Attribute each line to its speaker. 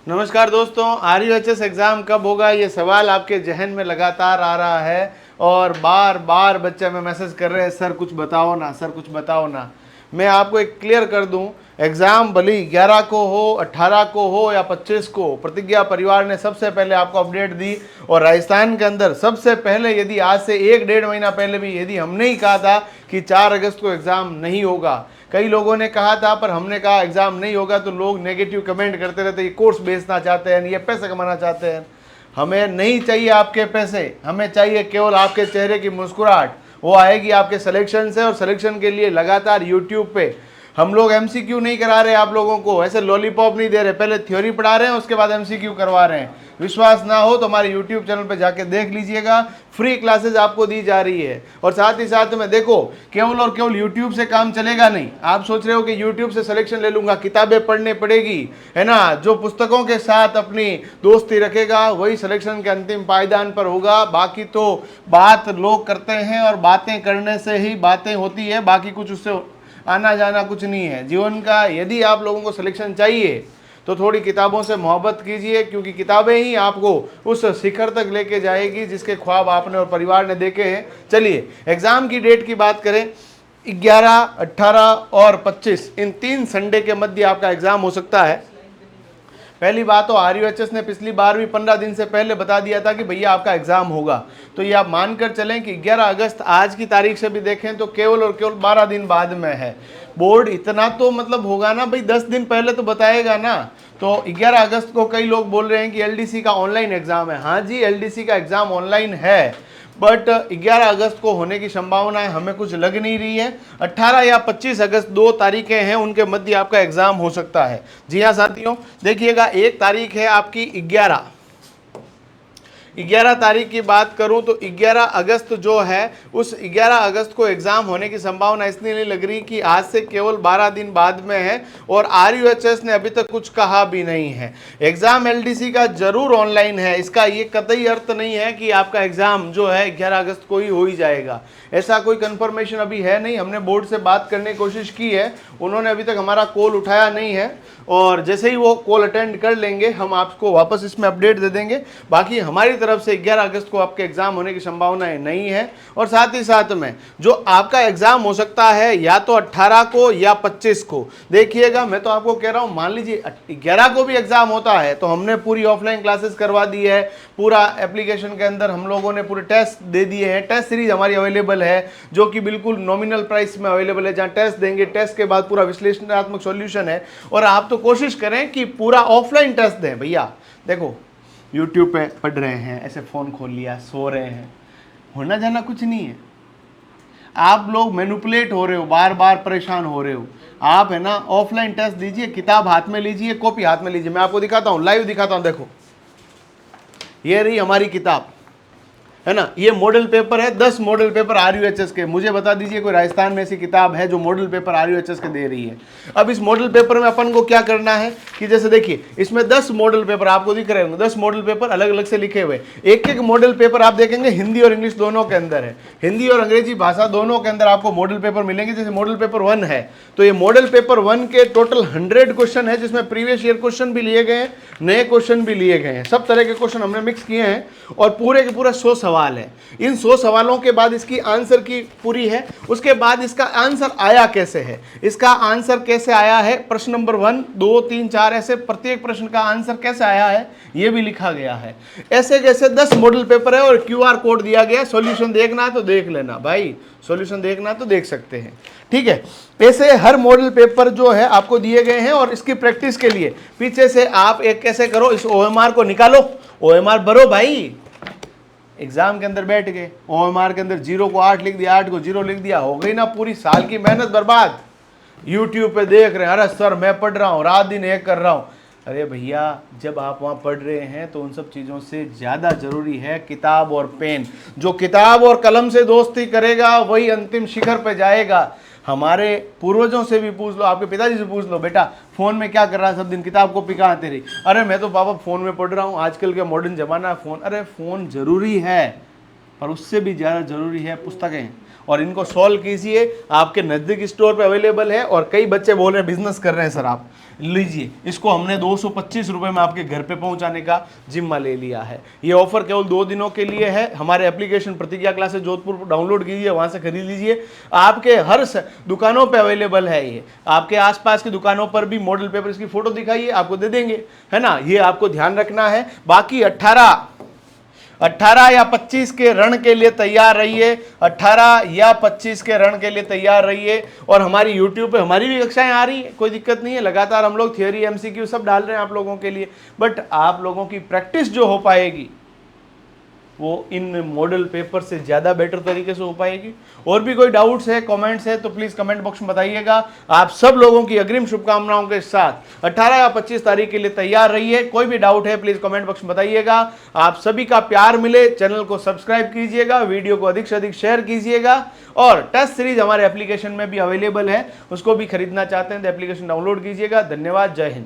Speaker 1: नमस्कार दोस्तों, RUHS exam कब होगा ये सवाल आपके जहन में लगातार आ रहा है और बार बार बच्चे हमें मैसेज कर रहे हैं, सर कुछ बताओ ना, सर कुछ बताओ ना। मैं आपको एक क्लियर कर दूं, एग्ज़ाम भले 11 को हो, 18 को हो या 25 को, प्रतिज्ञा परिवार ने सबसे पहले आपको अपडेट दी। और राजस्थान के अंदर सबसे पहले, यदि आज से 1-1.5 महीना पहले भी यदि हमने ही कहा था कि 4 अगस्त को एग्ज़ाम नहीं होगा, कई लोगों ने कहा था पर हमने कहा एग्ज़ाम नहीं होगा, तो लोग नेगेटिव कमेंट करते रहते, ये कोर्स बेचना चाहते हैं, ये पैसे कमाना चाहते हैं। हमें नहीं चाहिए आपके पैसे, हमें चाहिए केवल आपके चेहरे की मुस्कुराहट। वो आएगी आपके सिलेक्शन से, और सिलेक्शन के लिए लगातार यूट्यूब पे हम लोग MCQ नहीं करा रहे आप लोगों को, ऐसे लॉलीपॉप नहीं दे रहे, पहले थ्योरी पढ़ा रहे हैं उसके बाद MCQ करवा रहे हैं। विश्वास ना हो तो हमारे यूट्यूब चैनल पे जाके देख लीजिएगा, फ्री क्लासेस आपको दी जा रही है। और साथ ही साथ में देखो, केवल और केवल यूट्यूब से काम चलेगा नहीं। आप सोच रहे हो कि यूट्यूब से सिलेक्शन ले लूंगा, किताबें पढ़ने पड़ेगी, है ना। जो पुस्तकों के साथ अपनी दोस्ती रखेगा वही सिलेक्शन के अंतिम पायदान पर होगा। बाकी तो बात लोग करते हैं और बातें करने से ही बातें होती है, बाकी कुछ उससे आना जाना कुछ नहीं है जीवन का। यदि आप लोगों को सिलेक्शन चाहिए तो थोड़ी किताबों से मोहब्बत कीजिए, क्योंकि किताबें ही आपको उस शिखर तक लेके जाएगी जिसके ख्वाब आपने और परिवार ने देखे हैं। चलिए एग्ज़ाम की डेट की बात करें, 11, 18 और 25 इन 3 संडे के मध्य आपका एग्ज़ाम हो सकता है। पहली बात तो RUHS ने पिछली बार भी 15 दिन से पहले बता दिया था कि भैया आपका एग्ज़ाम होगा, तो ये आप मानकर चलें कि 11 अगस्त आज की तारीख से भी देखें तो केवल और केवल 12 दिन बाद में है। बोर्ड इतना तो मतलब होगा ना भाई, 10 दिन पहले तो बताएगा ना। तो 11 अगस्त को कई लोग बोल रहे हैं कि LDC का ऑनलाइन एग्ज़ाम है। हाँ जी, LDC का एग्ज़ाम ऑनलाइन है, बट 11 अगस्त को होने की संभावनाएं हमें कुछ लग नहीं रही है। 18 या 25 अगस्त 2 तारीखें हैं, उनके मध्य आपका एग्ज़ाम हो सकता है। जी हाँ साथियों, देखिएगा एक तारीख है आपकी 11 तारीख की बात करूं तो 11 अगस्त जो है, उस 11 अगस्त को एग्ज़ाम होने की संभावना इसलिए नहीं लग रही कि आज से केवल 12 दिन बाद में है और RUHS ने अभी तक कुछ कहा भी नहीं है। एग्ज़ाम LDC का ज़रूर ऑनलाइन है, इसका ये कतई अर्थ नहीं है कि आपका एग्ज़ाम जो है 11 अगस्त को ही हो ही जाएगा। ऐसा कोई कंफर्मेशन अभी है नहीं। हमने बोर्ड से बात करने की कोशिश की है, उन्होंने अभी तक हमारा कॉल उठाया नहीं है, और जैसे ही वो कॉल अटेंड कर लेंगे हम आपको वापस इसमें अपडेट दे देंगे। बाकी हमारी तरफ से 11 अगस्त को आपके एग्ज़ाम होने की संभावनाएं नहीं है। और साथ ही साथ में जो आपका एग्ज़ाम हो सकता है या तो 18 को या 25 को। देखिएगा, मैं तो आपको कह रहा हूँ, मान लीजिए 11 को भी एग्ज़ाम होता है तो हमने पूरी ऑफलाइन क्लासेस करवा दी है, पूरा एप्लीकेशन के अंदर हम लोगों ने पूरे टेस्ट दे दिए हैं। टेस्ट सीरीज हमारी अवेलेबल है जो कि बिल्कुल नॉमिनल प्राइस में अवेलेबल है, जहाँ टेस्ट देंगे, टेस्ट के बाद पूरा विश्लेषणात्मक सॉल्यूशन है। और आप तो कोशिश करें कि पूरा ऑफलाइन टेस्ट दें। भैया देखो, यूट्यूब पे पढ़ रहे हैं, ऐसे फ़ोन खोल लिया, सो रहे हैं, होना जाना कुछ नहीं है। आप लोग मैनिपुलेट हो रहे हो, बार बार परेशान हो रहे हो। आप है ना ऑफलाइन टेस्ट दीजिए, किताब हाथ में लीजिए, कॉपी हाथ में लीजिए। मैं आपको दिखाता हूँ, लाइव दिखाता हूँ। देखो ये रही हमारी किताब, है ना। ये मॉडल पेपर है, 10 मॉडल पेपर RUHS के। मुझे बता दीजिए कोई राजस्थान में ऐसी किताब है जो मॉडल पेपर RUHS के दे रही है। अब इस मॉडल पेपर में अपन को क्या करना है कि जैसे देखिए, इसमें 10 मॉडल पेपर आपको दिख रहे होंगे, 10 मॉडल पेपर अलग अलग से लिखे हुए। एक एक मॉडल पेपर आप देखेंगे हिंदी और इंग्लिश दोनों के अंदर है, हिंदी और अंग्रेजी भाषा दोनों के अंदर आपको मॉडल पेपर मिलेंगे। जैसे मॉडल पेपर 1 है तो ये मॉडल पेपर 1 के टोटल 100 क्वेश्चन है, जिसमें प्रीवियस ईयर क्वेश्चन भी लिए गए हैं, नए क्वेश्चन भी लिए गए हैं, सब तरह के क्वेश्चन हमने मिक्स किए हैं। और पूरे के पूरा 100 सवाल है। इन 100 सवालों के बाद इसकी आंसर की पूरी है, उसके बाद इसका आंसर आया कैसे है, इसका आंसर कैसे आया है, प्रश्न नंबर 1, 2, 3, 4 ऐसे प्रत्येक प्रश्न का आंसर कैसे आया है ये भी लिखा गया है। ऐसे जैसे 10 मॉडल पेपर है और QR कोड दिया गया है। सॉल्यूशन देखना है तो देख लेना भाई, सॉल्यूशन देखना है तो देख सकते हैं, ठीक है। ऐसे हर मॉडल पेपर जो है आपको दिए गए हैं। और इसकी प्रैक्टिस के लिए पीछे से आप एक कैसे करो, इस OMR को निकालो, OMR भरो भाई। एग्जाम के अंदर बैठ गए, OMR के अंदर 0 को 8 लिख दिया, 8 को 0 लिख दिया, हो गई ना पूरी साल की मेहनत बर्बाद। यूट्यूब पे देख रहे हैं, अरे सर मैं पढ़ रहा हूँ, रात दिन एक कर रहा हूँ। अरे भैया, जब आप वहाँ पढ़ रहे हैं तो उन सब चीज़ों से ज़्यादा ज़रूरी है किताब और पेन। जो किताब और कलम से दोस्ती करेगा वही अंतिम शिखर पे जाएगा। हमारे पूर्वजों से भी पूछ लो, आपके पिताजी से पूछ लो, बेटा फ़ोन में क्या कर रहा है सब दिन, किताब कॉपी कहाँ तेरी? अरे मैं तो पापा फ़ोन में पढ़ रहा हूँ, आजकल के मॉडर्न ज़माना है फ़ोन। अरे फ़ोन ज़रूरी है, पर उससे भी ज़्यादा ज़रूरी है पुस्तकें। और इनको सॉल्व कीजिए। आपके नज़दीक स्टोर पे अवेलेबल है। और कई बच्चे बोल रहे हैं बिजनेस कर रहे हैं सर, आप लीजिए इसको, हमने 225 रुपये में आपके घर पे पहुंचाने का जिम्मा ले लिया है। ये ऑफर केवल 2 दिनों के लिए है। हमारे एप्लीकेशन प्रतिज्ञा क्लासेस जोधपुर डाउनलोड कीजिए, वहां से खरीद लीजिए। आपके हर दुकानों पे अवेलेबल है। ये आपके आसपास की दुकानों पर भी मॉडल पेपर इसकी फोटो दिखाइए, आपको दे देंगे, है ना। ये आपको ध्यान रखना है। बाकी 18 या 25 के रण के लिए तैयार रहिए। 18 या 25 के रण के लिए तैयार रहिए। और हमारी YouTube पे हमारी भी कक्षाएं आ रही है, कोई दिक्कत नहीं है। लगातार हम लोग थियोरी MCQ सब डाल रहे हैं आप लोगों के लिए। बट आप लोगों की प्रैक्टिस जो हो पाएगी वो इन मॉडल पेपर से ज़्यादा बेटर तरीके से हो पाएगी। और भी कोई डाउट्स है, कमेंट्स है तो प्लीज़ कमेंट बॉक्स में बताइएगा। आप सब लोगों की अग्रिम शुभकामनाओं के साथ 18 या 25 तारीख के लिए तैयार रहिए। कोई भी डाउट है प्लीज़ कमेंट बॉक्स में बताइएगा। आप सभी का प्यार मिले, चैनल को सब्सक्राइब कीजिएगा, वीडियो को अधिक से अधिक शेयर कीजिएगा। और टेस्ट सीरीज हमारे एप्लीकेशन में भी अवेलेबल है, उसको भी खरीदना चाहते हैं तो एप्लीकेशन डाउनलोड कीजिएगा। धन्यवाद, जय हिंद।